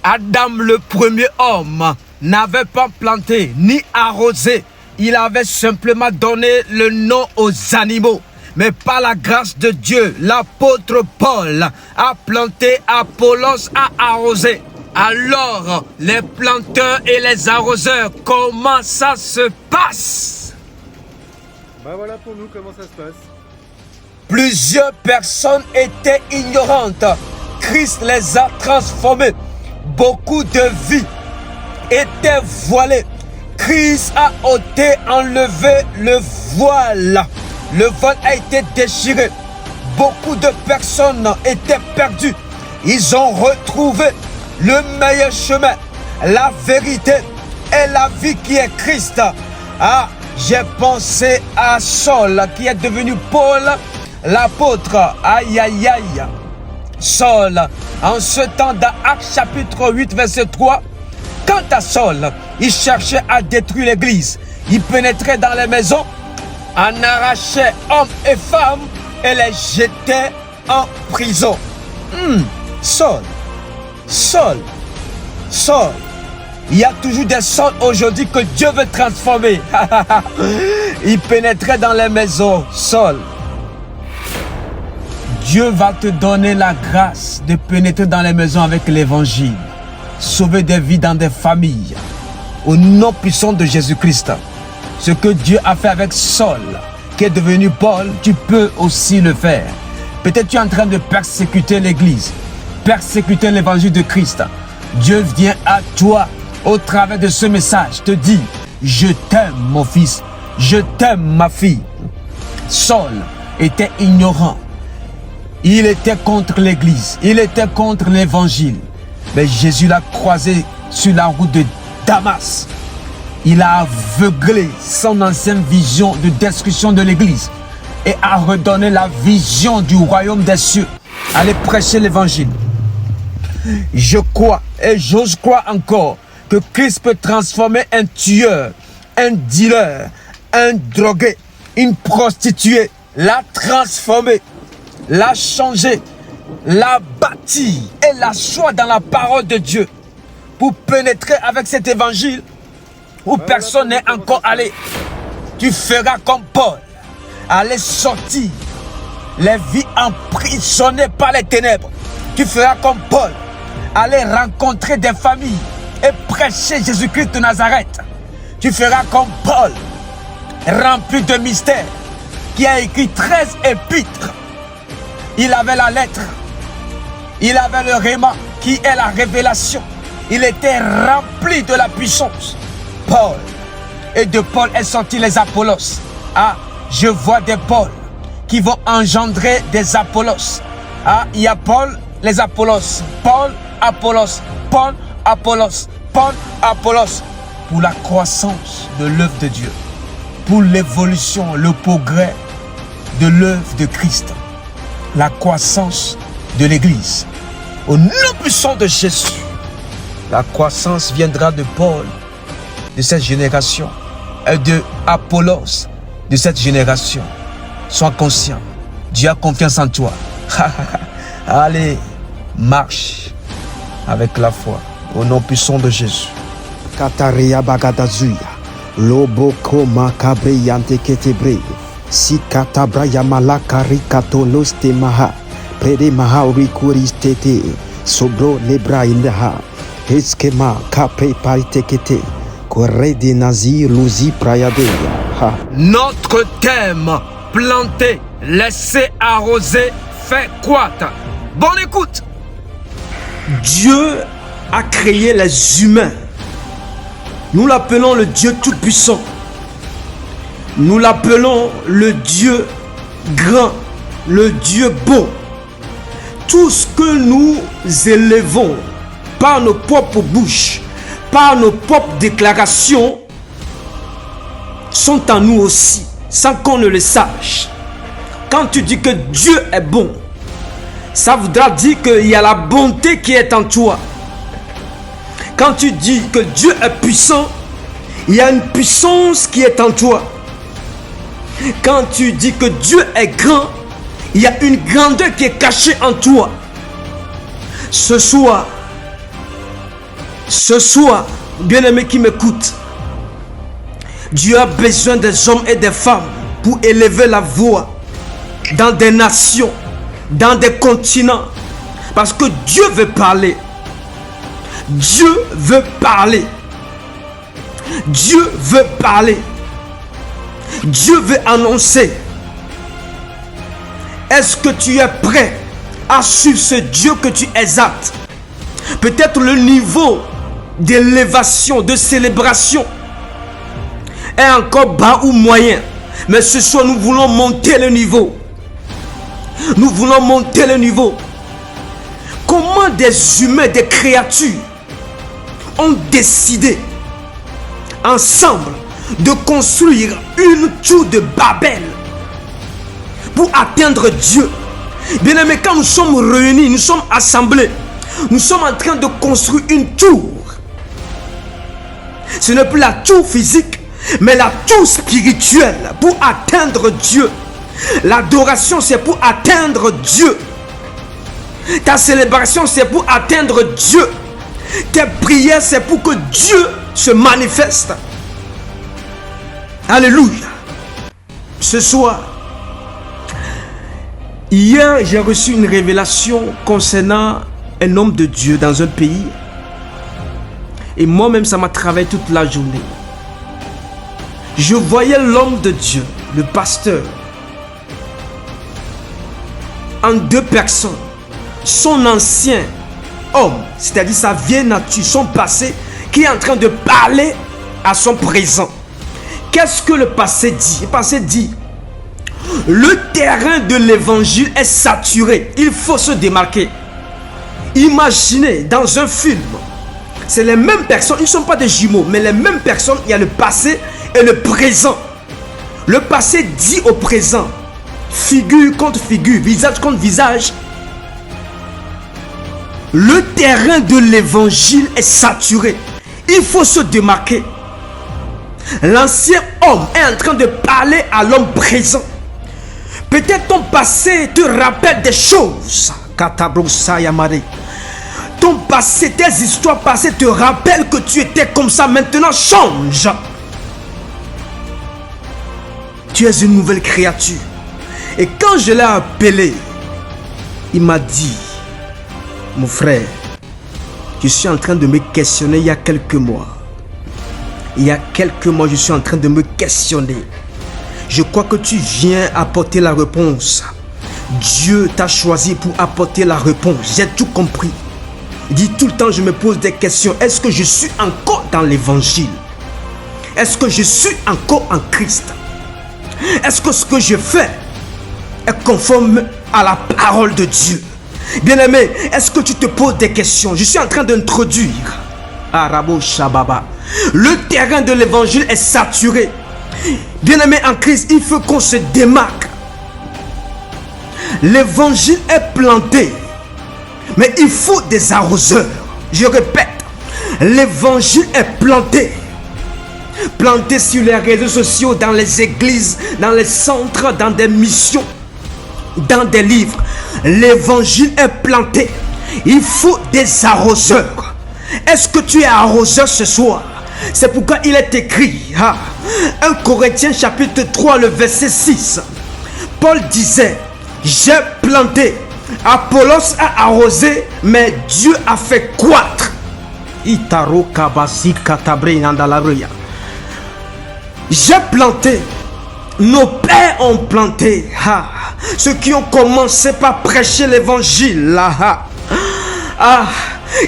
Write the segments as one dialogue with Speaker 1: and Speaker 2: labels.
Speaker 1: Adam, le premier homme, n'avait pas planté ni arrosé. Il avait simplement donné le nom aux animaux. Mais par la grâce de Dieu, l'apôtre Paul a planté, Apollos a arrosé. Alors, les planteurs et les arroseurs, comment ça se passe?
Speaker 2: Voilà pour nous comment ça se passe.
Speaker 1: Plusieurs personnes étaient ignorantes. Christ les a transformées. Beaucoup de vies étaient voilées. Christ a ôté, enlevé le voile. Le voile a été déchiré. Beaucoup de personnes étaient perdues. Ils ont retrouvé le meilleur chemin, la vérité et la vie qui est Christ. Ah, j'ai pensé à Saul qui est devenu Paul, l'apôtre. Aïe, aïe, aïe. Saul, en ce temps, dans Actes chapitre 8, verset 3, quant à Saul, il cherchait à détruire l'église. Il pénétrait dans les maisons, en arrachait hommes et femmes et les jetait en prison. Saul. Il y a toujours des Sauls aujourd'hui que Dieu veut transformer. Il pénétrait dans les maisons. Saul. Dieu va te donner la grâce de pénétrer dans les maisons avec l'évangile. Sauver des vies dans des familles. Au nom puissant de Jésus-Christ. Ce que Dieu a fait avec Saul, qui est devenu Paul, tu peux aussi le faire. Peut-être tu es en train de persécuter l'église, persécuter l'évangile de Christ. Dieu vient à toi au travers de ce message, te dit, je t'aime mon fils, je t'aime ma fille. Saul était ignorant. Il était contre l'église, il était contre l'évangile. Mais Jésus l'a croisé sur la route de Damas. Il a aveuglé son ancienne vision de destruction de l'église et a redonné la vision du royaume des cieux. Allez prêcher l'évangile. Je crois et j'ose croire encore que Christ peut transformer un tueur, un dealer, un drogué, une prostituée, la transformer, la changer, la bâtir et la choix dans la parole de Dieu pour pénétrer avec cet évangile où personne n'est encore allé. Tu feras comme Paul, aller sortir les vies emprisonnées par les ténèbres. Tu feras comme Paul, aller rencontrer des familles et prêcher Jésus-Christ de Nazareth. Tu feras comme Paul, rempli de mystères, qui a écrit 13 épîtres. Il avait la lettre, il avait le réma, qui est la révélation. Il était rempli de la puissance. Paul, et de Paul est sorti les Apollos. Ah, je vois des Paul qui vont engendrer des Apollos. Ah, il y a Paul, les Apollos. Paul, Apollos. Paul, Apollos. Paul, Apollos. Pour la croissance de l'œuvre de Dieu. Pour l'évolution, le progrès de l'œuvre de Christ. La croissance de l'Église. Au nom puissant de Jésus. La croissance viendra de Paul, de cette génération, et de Apollos, de cette génération. Sois conscient. Dieu a confiance en toi. Allez, marche avec la foi. Au nom puissant de Jésus.
Speaker 3: Kataria bagadazuya, loboko makabre yante ketebre, si katabraya malakari katolos te maha, prede maha urikuris tete, sobro lebra indaha, heskema kapre paritekete, korede nazi luzi prayadeya.
Speaker 1: Notre thème, planter, laisser arroser, fait croître. Bonne écoute.
Speaker 4: Dieu a créé les humains. Nous l'appelons le Dieu Tout-Puissant. Nous l'appelons le Dieu grand, le Dieu beau. Tout ce que nous élevons par nos propres bouches, par nos propres déclarations, sont en nous aussi, sans qu'on ne le sache. Quand tu dis que Dieu est bon, ça voudra dire qu'il y a la bonté qui est en toi. Quand tu dis que Dieu est puissant, il y a une puissance qui est en toi. Quand tu dis que Dieu est grand, il y a une grandeur qui est cachée en toi. Ce soir, Ce soir, bien-aimé qui m'écoute, Dieu a besoin des hommes et des femmes pour élever la voix dans des nations, dans des continents. Parce que Dieu veut parler. Dieu veut parler. Dieu veut parler. Dieu veut annoncer. Est-ce que tu es prêt à suivre ce Dieu que tu exaltes? Peut-être le niveau d'élévation, de célébration est encore bas ou moyen. Mais ce soir, nous voulons monter le niveau. Nous voulons monter le niveau. Comment des humains, des créatures ont décidé ensemble de construire une tour de Babel pour atteindre Dieu. Bien-aimés, quand nous sommes réunis, nous sommes assemblés, nous sommes en train de construire une tour. Ce n'est plus la tour physique, mais la tour spirituelle pour atteindre Dieu. L'adoration, c'est pour atteindre Dieu. Ta célébration, c'est pour atteindre Dieu. Tes prières, c'est pour que Dieu se manifeste. Alléluia. Ce soir, hier, j'ai reçu une révélation concernant un homme de Dieu dans un pays. Et moi-même, ça m'a travaillé toute la journée. Je voyais l'homme de Dieu, le pasteur, en deux personnes. Son ancien homme, c'est-à-dire sa vieille nature, son passé, qui est en train de parler à son présent. Qu'est-ce que le passé dit? Le passé dit: le terrain de l'évangile est saturé, il faut se démarquer. Imaginez dans un film, c'est les mêmes personnes, ils ne sont pas des jumeaux, mais les mêmes personnes, il y a le passé et le présent. Le passé dit au présent, figure contre figure, visage contre visage. Le terrain de l'évangile est saturé. Il faut se démarquer. L'ancien homme est en train de parler à l'homme présent. Peut-être ton passé te rappelle des choses. Ton passé, tes histoires passées te rappellent que tu étais comme ça. Maintenant, change. Tu es une nouvelle créature. Et quand je l'ai appelé, il m'a dit: mon frère, je suis en train de me questionner il y a quelques mois. Il y a quelques mois, je suis en train de me questionner. Je crois que tu viens apporter la réponse. Dieu t'a choisi pour apporter la réponse. J'ai tout compris. Il dit tout le temps, je me pose des questions. Est-ce que je suis encore dans l'évangile? Est-ce que je suis encore en Christ? Est-ce que ce que je fais est conforme à la parole de Dieu? Bien-aimé, est-ce que tu te poses des questions? Je suis en train d'introduire Arabo Shababa. Le terrain de l'évangile est saturé. Bien-aimé en Christ, il faut qu'on se démarque. L'évangile est planté, mais il faut des arroseurs. Je répète, l'évangile est planté. Planté sur les réseaux sociaux, dans les églises, dans les centres, dans des missions, dans des livres. L'évangile est planté. Il faut des arroseurs. Est-ce que tu es arroseur ce soir? C'est pourquoi il est écrit, 1 Corinthiens chapitre 3, le verset 6. Paul disait: j'ai planté, Apollos a arrosé, mais Dieu a fait croître. J'ai planté, nos pères ont planté. Ceux qui ont commencé par prêcher l'évangile,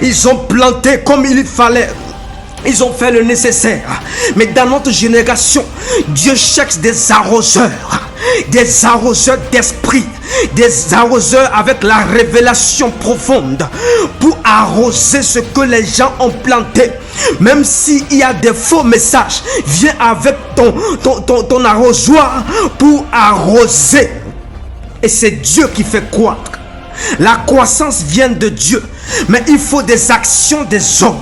Speaker 4: ils ont planté comme il fallait. Ils ont fait le nécessaire. Mais dans notre génération, Dieu cherche des arroseurs d'esprit, des arroseurs avec la révélation profonde pour arroser ce que les gens ont planté. Même s'il y a des faux messages, viens avec ton arrosoir pour arroser. Et c'est Dieu qui fait croître. La croissance vient de Dieu, mais il faut des actions des hommes.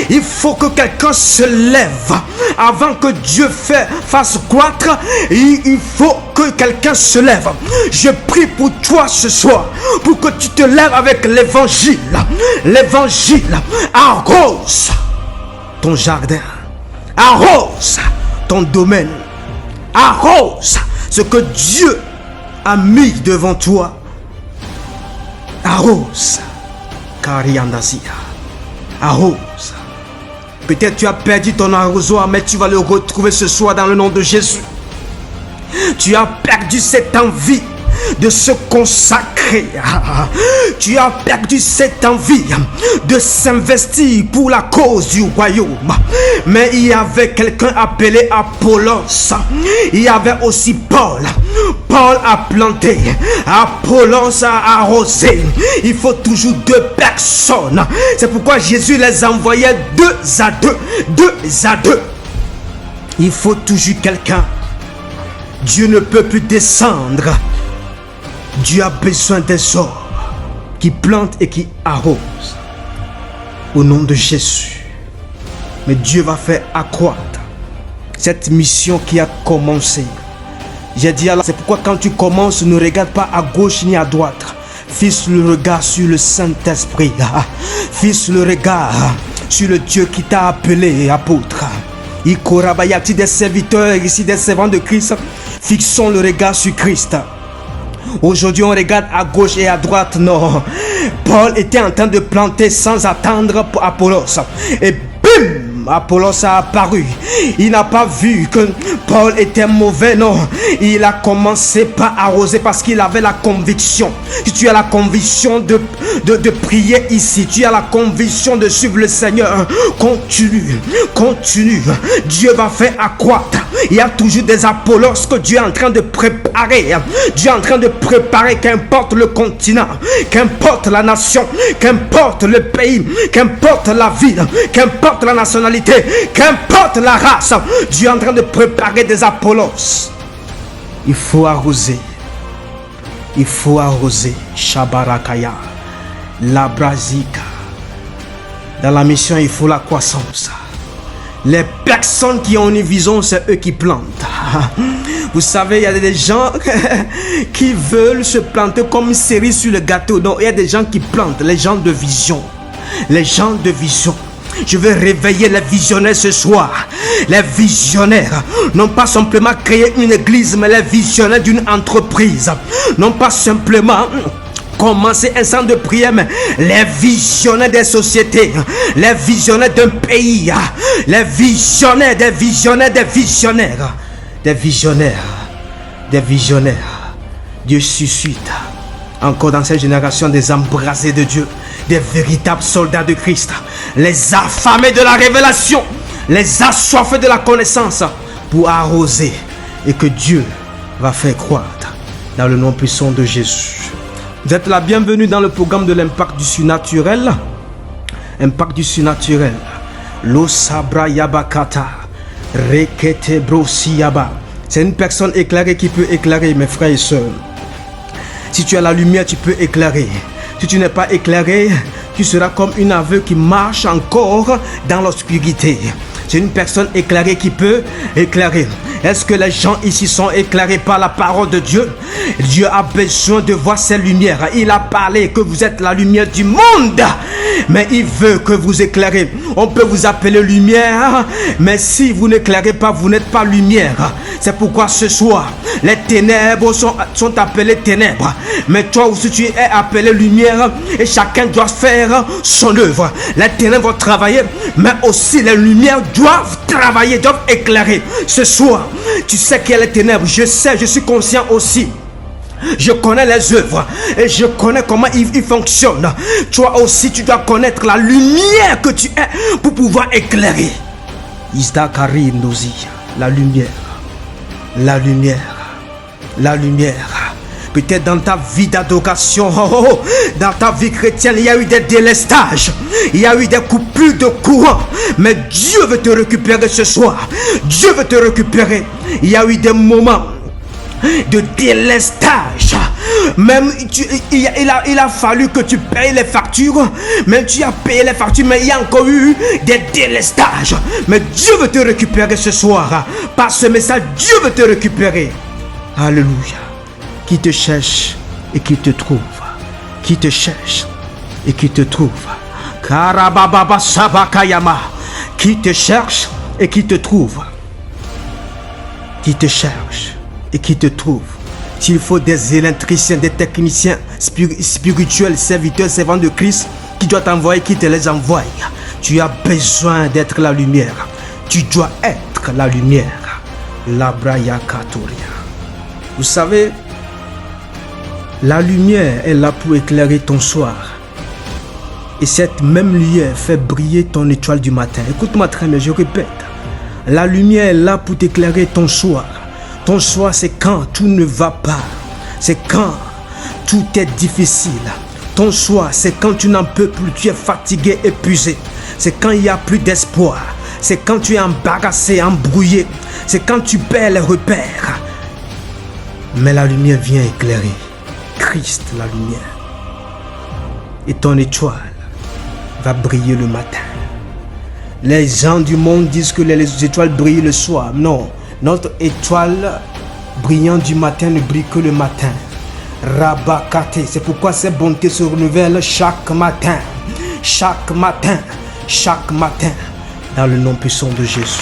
Speaker 4: Il faut que quelqu'un se lève avant que Dieu fasse croître. Il faut que quelqu'un se lève. Je prie pour toi ce soir, pour que tu te lèves avec l'évangile. L'évangile arrose ton jardin, arrose ton domaine, arrose ce que Dieu a mis devant toi. Arrose. Kariandazia. Arrose. Peut-être tu as perdu ton arrosoir, mais tu vas le retrouver ce soir dans le nom de Jésus. Tu as perdu cette envie de se consacrer. Tu as perdu cette envie de s'investir pour la cause du royaume. Mais il y avait quelqu'un appelé Apollos. Il y avait aussi Paul. Paul a planté, Apollos a arrosé. Il faut toujours deux personnes. C'est pourquoi Jésus les envoyait deux à deux. Il faut toujours quelqu'un. Dieu ne peut plus descendre. Dieu a besoin des hommes qui plantent et qui arrosent. Au nom de Jésus. Mais Dieu va faire accroître cette mission qui a commencé. J'ai dit alors, c'est pourquoi quand tu commences, ne regarde pas à gauche ni à droite. Fixe le regard sur le Saint-Esprit. Fixe le regard sur le Dieu qui t'a appelé apôtre. Y a-t-il des serviteurs ici, des servants de Christ? Fixons le regard sur Christ. Aujourd'hui, on regarde à gauche et à droite. Non. Paul était en train de planter sans attendre pour Apollos. Et bim! Apollos a apparu. Il n'a pas vu que Paul était mauvais, non. Il a commencé par arroser parce qu'il avait la conviction. Si tu as la conviction de prier ici, tu as la conviction de suivre le Seigneur, continue. Dieu va faire accroître. Il y a toujours des Apollos que Dieu est en train de préparer. Dieu est en train de préparer, qu'importe le continent, qu'importe la nation, qu'importe le pays, qu'importe la ville, qu'importe la nationalité, qu'importe la race, Dieu est en train de préparer des Apollos. Il faut arroser. Il faut arroser. Shabarakaya. La Brasica. Dans la mission, il faut la croissance. Les personnes qui ont une vision, c'est eux qui plantent. Vous savez, il y a des gens qui veulent se planter comme une cerise sur le gâteau. Non, il y a des gens qui plantent, les gens de vision. Les gens de vision. Je veux réveiller les visionnaires ce soir. Les visionnaires, non pas simplement créer une église, mais les visionnaires d'une entreprise. Non pas simplement commencer un centre de prière, mais les visionnaires des sociétés, les visionnaires d'un pays, les visionnaires, des visionnaires. Dieu suscite encore dans cette génération des embrasés de Dieu, des véritables soldats de Christ, les affamés de la révélation, les assoiffés de la connaissance, pour arroser, et que Dieu va faire croître dans le nom puissant de Jésus. Vous êtes la bienvenue dans le programme de l'impact du surnaturel. Impact du surnaturel. Lo sabra yabakata. Rekete brosi yaba. C'est une personne éclairée qui peut éclairer, mes frères et sœurs. Si tu as la lumière, tu peux éclairer. Si tu n'es pas éclairé, tu seras comme une aveugle qui marche encore dans l'obscurité. C'est une personne éclairée qui peut éclairer. Est-ce que les gens ici sont éclairés par la parole de Dieu? Dieu a besoin de voir ses lumières. Il a parlé que vous êtes la lumière du monde, mais il veut que vous éclairez. On peut vous appeler lumière, mais si vous n'éclairez pas, vous n'êtes pas lumière. C'est pourquoi ce soir, les ténèbres sont appelées ténèbres, mais toi aussi tu es appelé lumière, et chacun doit faire son œuvre. Les ténèbres vont travailler, mais aussi les lumières doivent travailler, doivent éclairer. Ce soir, tu sais qu'il y a les ténèbres. Je sais, je suis conscient aussi. Je connais les œuvres et je connais comment ils fonctionnent. Toi aussi, tu dois connaître la lumière que tu es pour pouvoir éclairer. Isdakari Ndozi, la lumière, la lumière, la lumière. Peut-être dans ta vie d'adoration, dans ta vie chrétienne, il y a eu des délestages, il y a eu des coupures de courant, mais Dieu veut te récupérer ce soir. Dieu veut te récupérer. Il y a eu des moments de délestage. Même il a fallu que tu payes les factures. Même tu as payé les factures, mais il y a encore eu des délestages. Mais Dieu veut te récupérer ce soir. Par ce message, Dieu veut te récupérer. Alléluia. Qui te cherche et qui te trouve. Qui te cherche et qui te trouve. Karababa Sabakayama. Qui te cherche et qui te trouve. Qui te cherche et qui te trouve. S'il faut des électriciens, des techniciens spirituels, serviteurs, servants de Christ, qui doit t'envoyer, qui te les envoie. Tu as besoin d'être la lumière. Tu dois être la lumière. Labraya Katoria. Vous savez, la lumière est là pour éclairer ton soir. Et cette même lumière fait briller ton étoile du matin. Écoute-moi très bien, je répète. La lumière est là pour t'éclairer ton soir. Ton soir, c'est quand tout ne va pas. C'est quand tout est difficile. Ton soir, c'est quand tu n'en peux plus, tu es fatigué, épuisé. C'est quand il n'y a plus d'espoir. C'est quand tu es embarrassé, embrouillé. C'est quand tu perds les repères. Mais la lumière vient éclairer. Christ, la lumière. Et ton étoile va briller le matin. Les gens du monde disent que les étoiles brillent le soir. Non, notre étoile brillante du matin ne brille que le matin. Rabakate, c'est pourquoi ces bontés se renouvellent chaque matin. Chaque matin. Chaque matin. Dans le nom puissant de Jésus.